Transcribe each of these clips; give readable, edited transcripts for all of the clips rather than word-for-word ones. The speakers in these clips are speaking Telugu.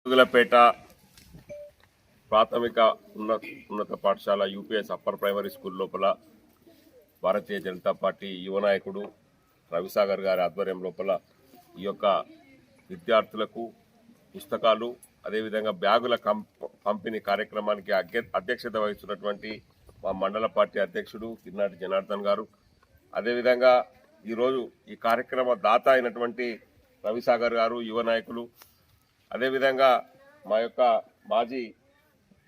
ముదుగులపేట ప్రాథమిక ఉన్నత పాఠశాల యూపీఎస్ అప్పర్ ప్రైమరీ స్కూల్ లోపల భారతీయ జనతా పార్టీ యువ నాయకుడు రవిసాగర్ గారి ఆధ్వర్యం లోపల ఈ యొక్క విద్యార్థులకు పుస్తకాలు అదేవిధంగా బ్యాగుల పంపిణీ కార్యక్రమానికి అధ్యక్షత వహిస్తున్నటువంటి మా మండల పార్టీ అధ్యక్షుడు కిన్నాటి జనార్దన్ గారు, అదేవిధంగా ఈరోజు ఈ కార్యక్రమ దాత అయినటువంటి రవిసాగర్ గారు, యువ నాయకులు, అదేవిధంగా మా యొక్క మాజీ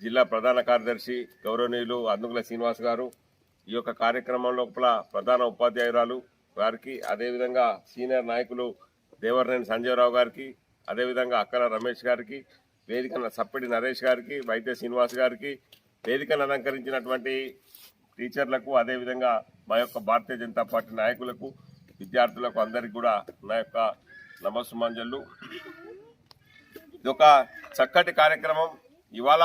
జిల్లా ప్రధాన కార్యదర్శి గౌరవనీయులు అందుగుల శ్రీనివాస్ గారు, ఈ యొక్క కార్యక్రమం లోపల ప్రధాన ఉపాధ్యాయురాలు గారికి, అదేవిధంగా సీనియర్ నాయకులు దేవరనేని సంజయరావు గారికి, అదేవిధంగా అక్కల రమేష్ గారికి, వేదికన సప్పిడి నరేష్ గారికి, వైద్య శ్రీనివాస్ గారికి, వేదికను అలంకరించినటువంటి టీచర్లకు, అదేవిధంగా మా యొక్క భారతీయ జనతా పార్టీ నాయకులకు, విద్యార్థులకు అందరికీ కూడా నా యొక్క నమస్సుమాంజలు. ఇది ఒక చక్కటి కార్యక్రమం. ఇవాళ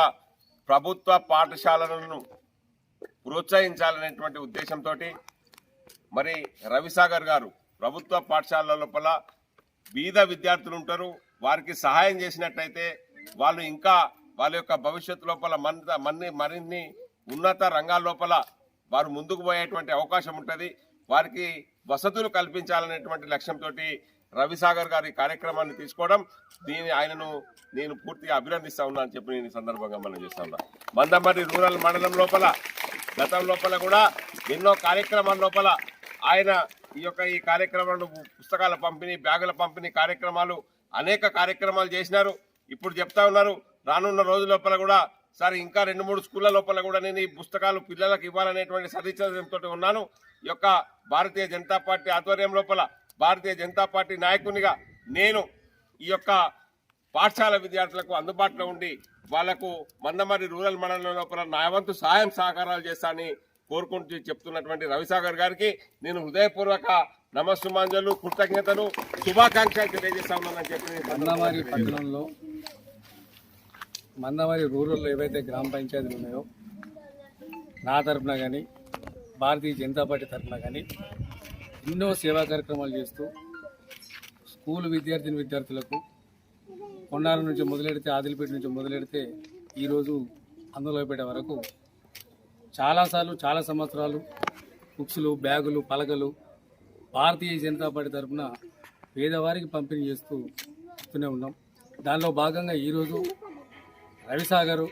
ప్రభుత్వ పాఠశాలలను ప్రోత్సహించాలనేటువంటి ఉద్దేశంతో మరి రవిసాగర్ గారు ప్రభుత్వ పాఠశాలల లోపల బీద విద్యార్థులు ఉంటారు, వారికి సహాయం చేసినట్టయితే వాళ్ళు ఇంకా వాళ్ళ యొక్క భవిష్యత్తు లోపల మరిన్ని ఉన్నత రంగాల లోపల వారు ముందుకు పోయేటువంటి అవకాశం ఉంటుంది. వారికి వసతులు కల్పించాలనేటువంటి లక్ష్యంతో రవిసాగర్ గారి కార్యక్రమాన్ని తీసుకోవడం, ఆయనను నేను పూర్తిగా అభినందిస్తా ఉన్నా అని చెప్పి నేను ఈ సందర్భంగా మనం చేస్తా ఉన్నా. మందమర్రి రూరల్ మండలం లోపల గతం లోపల కూడా ఎన్నో కార్యక్రమాల లోపల ఆయన ఈ కార్యక్రమాలు, పుస్తకాల పంపిణీ, బ్యాగుల పంపిణీ కార్యక్రమాలు, అనేక కార్యక్రమాలు చేసినారు. ఇప్పుడు చెప్తా ఉన్నారు రానున్న రోజుల లోపల కూడా సార్ ఇంకా 2-3 స్కూళ్ళ లోపల కూడా నేను ఈ పుస్తకాలు పిల్లలకు ఇవ్వాలనేటువంటి సదిచ్ఛతో ఉన్నాను. ఈ యొక్క భారతీయ జనతా పార్టీ ఆధ్వర్యం లోపల భారతీయ జనతా పార్టీ నాయకునిగా నేను ఈ యొక్క పాఠశాల విద్యార్థులకు అందుబాటులో ఉండి వాళ్లకు మందమర్రి రూరల్ మండలం లోపల నా వంతు సహాయం సహకారాలు చేస్తానని కోరుకుంటూ చెప్తున్నటువంటి రవిసాగర్ గారికి నేను హృదయపూర్వక నమస్సుమాంజలు, కృతజ్ఞతలు, శుభాకాంక్షలు తెలియజేస్తా ఉన్నానని చెప్పి మందమర్రి రూరల్లో ఏవైతే గ్రామ పంచాయతీలు ఉన్నాయో నా తరఫున కానీ భారతీయ జనతా పార్టీ తరఫున కానీ ఎన్నో సేవా కార్యక్రమాలు చేస్తూ స్కూల్ విద్యార్థులకు కొండాల నుంచి మొదలెడితే, ఆదిలపేట నుంచి మొదలెడితే ఈరోజు అందులోపేట వరకు చాలాసార్లు చాలా సంవత్సరాలు బుక్స్లు, బ్యాగులు, పలకలు భారతీయ జనతా పార్టీ తరఫున పేదవారికి పంపిణీ చేస్తూనే ఉన్నాం. దానిలో భాగంగా ఈరోజు రవిసాగరు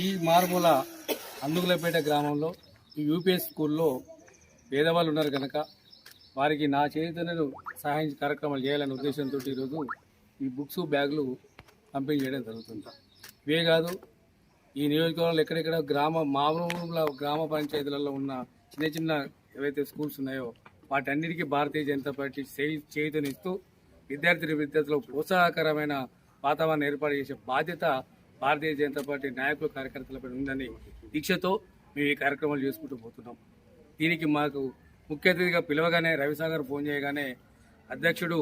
ఈ మారుమూల అందుగులపేట గ్రామంలో ఈ యూపీఎస్ స్కూల్లో పేదవాళ్ళు ఉన్నారు కనుక వారికి నా చేతులను సహాయం కార్యక్రమాలు చేయాలనే ఉద్దేశంతో ఈరోజు ఈ బుక్స్, బ్యాగులు పంపిణీ చేయడం జరుగుతుంది. ఇవే కాదు, ఈ నియోజకవర్గంలో ఎక్కడెక్కడ మామూలు గ్రామ పంచాయతీలలో ఉన్న చిన్న చిన్న ఏవైతే స్కూల్స్ ఉన్నాయో వాటన్నిటికీ భారతీయ జనతా పార్టీ చేయుతనిస్తూ విద్యార్థులకు ప్రోత్సాహకరమైన వాతావరణం ఏర్పాటు చేసే బాధ్యత భారతీయ జనతా పార్టీ నాయకులు, కార్యకర్తలపై ఉందని దీక్షతో మేము ఈ కార్యక్రమాలు చేసుకుంటూ పోతున్నాం. దీనికి మాకు ముఖ్య అతిథిగా పిలవగానే రవిసాగర్ ఫోన్ చేయగానే అధ్యక్షుడు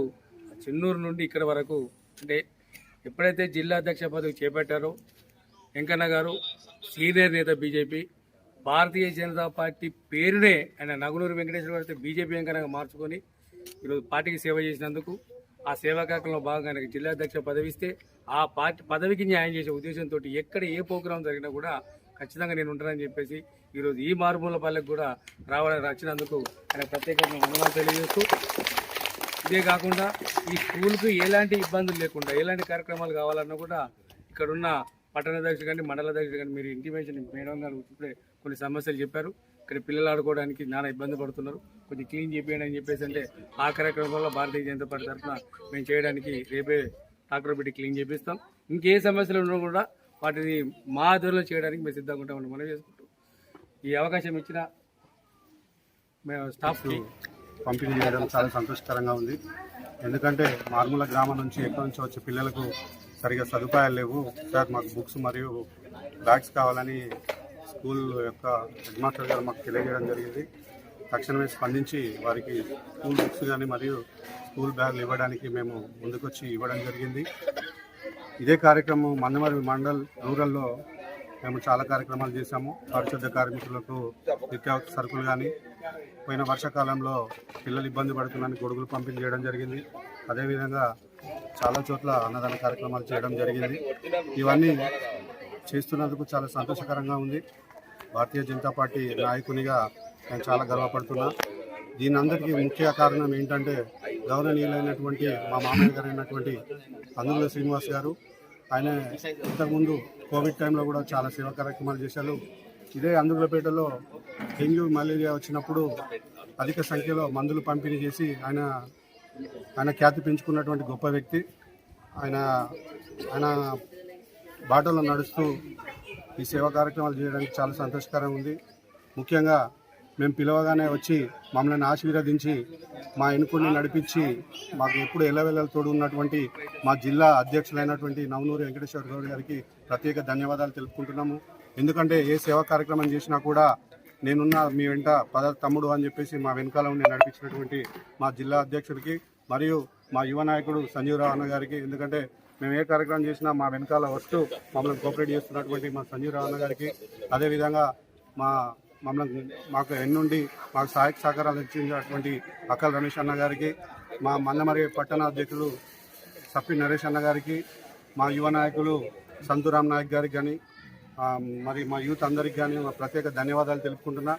చెన్నూరు నుండి ఇక్కడ వరకు, అంటే ఎప్పుడైతే జిల్లా అధ్యక్ష పదవి చేపట్టారో వెంకన్న గారు సీనియర్ నేత బీజేపీ, భారతీయ జనతా పార్టీ పేరునే ఆయన నగునూరు వెంకటేశ్వర గారితో బీజేపీ వెంకన్నగా మార్చుకొని ఈరోజు పార్టీకి సేవ చేసినందుకు ఆ సేవా కార్యక్రమంలో భాగంగా ఆయనకు జిల్లా అధ్యక్ష పదవి ఇస్తే ఆ పార్టీ పదవికి న్యాయం చేసే ఉద్దేశంతో ఎక్కడ ఏ ప్రోగ్రాం జరిగినా కూడా ఖచ్చితంగా నేను ఉంటానని చెప్పేసి ఈరోజు ఈ మారుమూల పల్లెకు కూడా వచ్చినందుకు ఆయన ప్రత్యేకంగా వందనాలు తెలియజేస్తూ, ఇదే కాకుండా ఈ స్కూల్కు ఎలాంటి ఇబ్బందులు లేకుండా ఎలాంటి కార్యక్రమాలు కావాలన్నా కూడా ఇక్కడున్న పట్టణాధ్యక్షుడు కానీ మండలాధ్యక్షుడు కానీ మీరు ఇంటిమేషన్ మేడం గారు ఇప్పుడే కొన్ని సమస్యలు చెప్పారు. ఇక్కడ పిల్లలు ఆడుకోవడానికి నానా ఇబ్బంది పడుతున్నారు, కొంచెం క్లీన్ చేయండి అని చెప్పేసి అంటే ఆ కార్యక్రమంలో భారతీయ జనతా పార్టీ తరఫున మేము చేయడానికి రేపే డాక్టర్ పెట్టి క్లీన్ చేపిస్తాం. ఇంకే సమస్యలు ఉన్నా కూడా వాటిని మా ఆధ్వర్యంలో చేయడానికి మేము సిద్ధంగా ఉంటామని మనం చేసుకుంటాం. ఈ అవకాశం ఇచ్చిన మేము స్టాఫ్కి పంపిణీ చేయడం చాలా సంతోషకరంగా ఉంది. ఎందుకంటే మారుమూల గ్రామం నుంచి ఎక్కడి నుంచి వచ్చే పిల్లలకు సరిగా సదుపాయాలు లేవు సార్, మాకు బుక్స్ మరియు బ్యాగ్స్ కావాలని స్కూల్ యొక్క హెడ్ మాస్టర్ గారు మాకు తెలియజేయడం జరిగింది. తక్షణమే స్పందించి వారికి స్కూల్ బుక్స్ కానీ మరియు స్కూల్ బ్యాగులు ఇవ్వడానికి మేము ముందుకొచ్చి ఇవ్వడం జరిగింది. ఇదే కార్యక్రమం మందమర్రి రూరల్లో మేము చాలా కార్యక్రమాలు చేశాము. పారిశుద్ధ్య కార్మికులకు నిత్యావసర సరుకులు కానీ, పోయిన వర్షాకాలంలో పిల్లలు ఇబ్బంది పడుతున్నారని గొడుగులు పంపిణీ చేయడం జరిగింది. అదేవిధంగా చాలా చోట్ల అన్నదాన కార్యక్రమాలు చేయడం జరిగింది. ఇవన్నీ చేస్తున్నందుకు చాలా సంతోషకరంగా ఉంది. భారతీయ జనతా పార్టీ నాయకునిగా నేను చాలా గర్వపడుతున్నా. దీని అందరికీ ముఖ్య కారణం ఏంటంటే గౌరవనీయులైనటువంటి మా మామయ్య గారు అయినటువంటి అందుగుల శ్రీనివాస్ గారు. ఆయన ఇంతకుముందు కోవిడ్ టైంలో కూడా చాలా సేవా కార్యక్రమాలు చేశారు. ఇదే అందుగులపేటలో డెంగ్యూ మలేరియా వచ్చినప్పుడు అధిక సంఖ్యలో మందులు పంపిణీ చేసి ఆయన ఖ్యాతి పెంచుకున్నటువంటి గొప్ప వ్యక్తి. ఆయన బాటలో నడుస్తూ ఈ సేవా కార్యక్రమాలు చేయడానికి చాలా సంతోషకరంగా ఉంది. ముఖ్యంగా మేము పిలవగానే వచ్చి మమ్మల్ని ఆశీర్వదించి మా ఎన్నుకుని నడిపించి మాకు ఎప్పుడు ఎల్లవెల్లలు తోడు ఉన్నటువంటి మా జిల్లా అధ్యక్షులైనటువంటి నవనూరి వెంకటేశ్వర గౌడ్ గారికి ప్రత్యేక ధన్యవాదాలు తెలుపుకుంటున్నాము. ఎందుకంటే ఏ సేవా కార్యక్రమం చేసినా కూడా నేనున్న మీ వెంట తమ్ముడు అని చెప్పేసి మా వెనకాల ఉండి నడిపించినటువంటి మా జిల్లా అధ్యక్షుడికి మరియు మా యువ నాయకుడు సంజీవరావు అన్న గారికి, ఎందుకంటే మేము ఏ కార్యక్రమం చేసినా మా వెనకాల వస్తూ మమ్మల్ని కోఆపరేట్ చేస్తున్నటువంటి మా సంజీవరావు అన్న గారికి, అదేవిధంగా మాకు ఎన్నుండి మాకు సహాయక సహకారాలు ఇచ్చినటువంటి అక్కల్ రమేష్ అన్న గారికి, మా మందమరి పట్టణ అధ్యక్షులు సప్పి నరేష్ అన్న గారికి, మా యువ నాయకులు సంతురామ్ నాయక్ గారికి కానీ మరి మా యూత్ అందరికి కానీ ప్రత్యేక ధన్యవాదాలు తెలుపుకుంటున్నా.